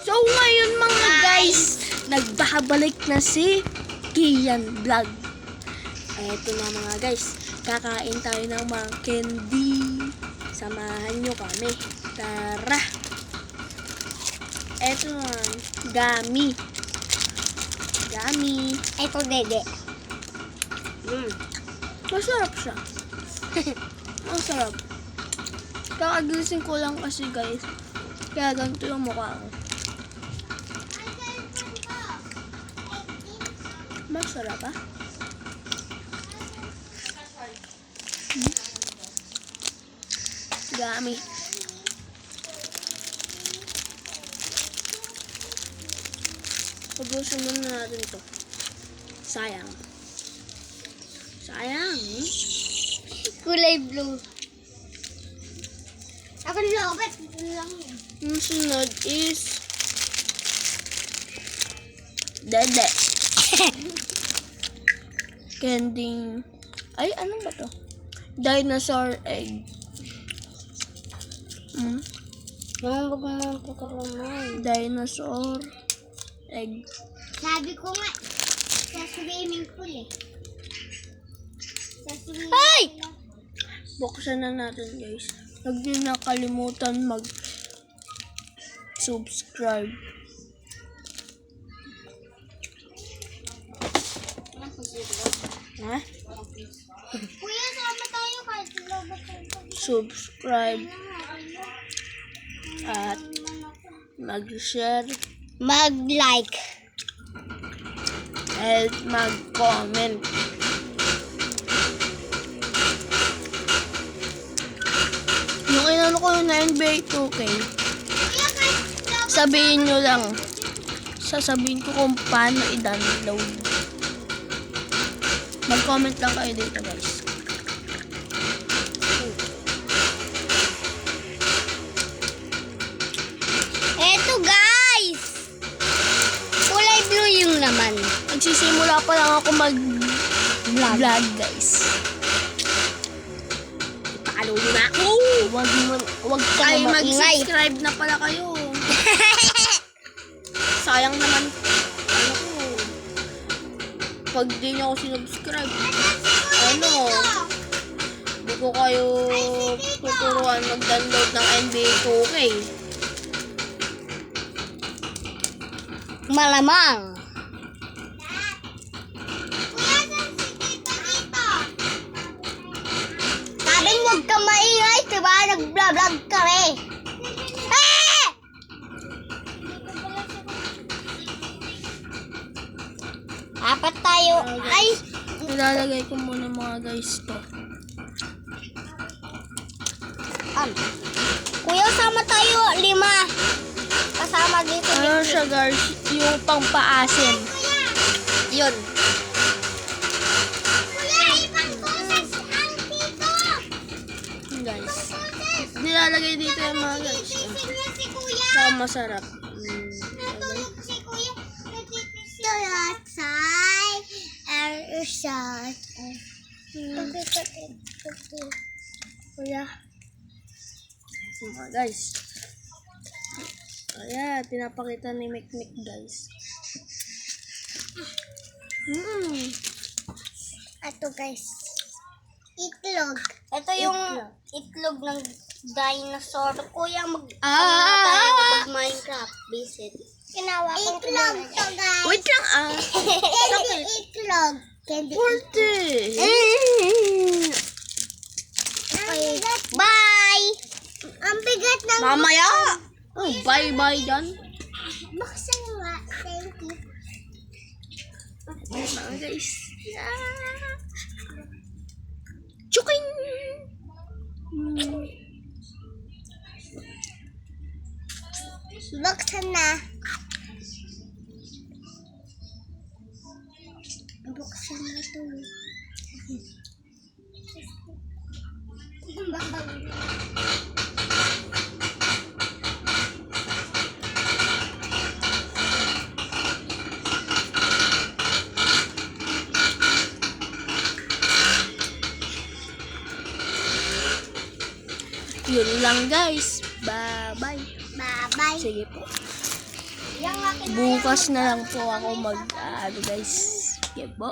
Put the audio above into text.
So ngayon mga guys, nagbabalik na si Kian Vlog. Eto na mga guys, kakain tayo ng mga candy. Samahan nyo kami. Tara! Eto na, gummy. Gummy. Ito, dede. Masarap siya. Masarap. Kakagising ko lang kasi guys. Kaya ganito yung mukha ko. Masarap ah. Gummy. Ubusin muna natin ito. Sayang. Sayang. Kulay blue. Ako nilobet. Ito lang yun. Yung sunod is dede. Candy. Ay, ano ba to? Dinosaur egg. Huwag mo pagkalaman. Dinosaur egg. Sabi ko nga, sa swimming pool eh. Sa swimming Ay! pool. Buksan na natin guys. Huwag din nakalimutan mag-subscribe. Ha? Kuya, sama tayo kahit nilobet tayo. Subscribe at mag-share Mag-like. at mag-comment. Yung inano ko yung NBA 2K, Kuya, kahit nilobet. sabihin nyo lang. Sasabihin ko kung paano i-download. Mag-comment lang kayo dito guys. Eto guys! Kulay blue yung laman. Nagsisimula pa lang ako mag-vlog guys. Pakalo nyo na ako. Huwag kayo mag-subscribe na pala kayo. Sayang naman. Ano ko. Pag di nyo ako sinubscribe, di ko kayo tuturuan mag-download ng NBA 2K. Malamang. Kuya, saan si tita dito? Sabi huwag ka maingay, diba? Nag-vlog kami. Ah! Apat tayo. Ay! Nilalagay ko muna mga guys to. Kuya, sama tayo. 5. Kasama dito. Ano siya guys? Yung pang-paasin. Yun. Kuya, ibang boses ang dito. Yun, guys. Nilalagay dito yung mga guys. Nagising na si Kuya. Saka masarap. Natulog si Kuya. Nagising outside. Outside. Kuya. Mga guys. Ayan, pinapakita ni Mikmik guys. Ito guys. Itlog. Ito yung itlog ng dinosaur. Kuya, tayo mag-Minecraft. Visit. Kinawa ko itlog to guys. Wait lang ah. Candy itlog. Candy Porte. Bye! Ang bigat ng... Mamaya. Oh, bye-bye dyan. Buksan mo nga. Thank you. Mga guys. Chuking! Buksan na. Buksan na ito. Yun lang guys. Bye-bye. Bye-bye. Sige po. Bukas na lang po ako guys. Okay po.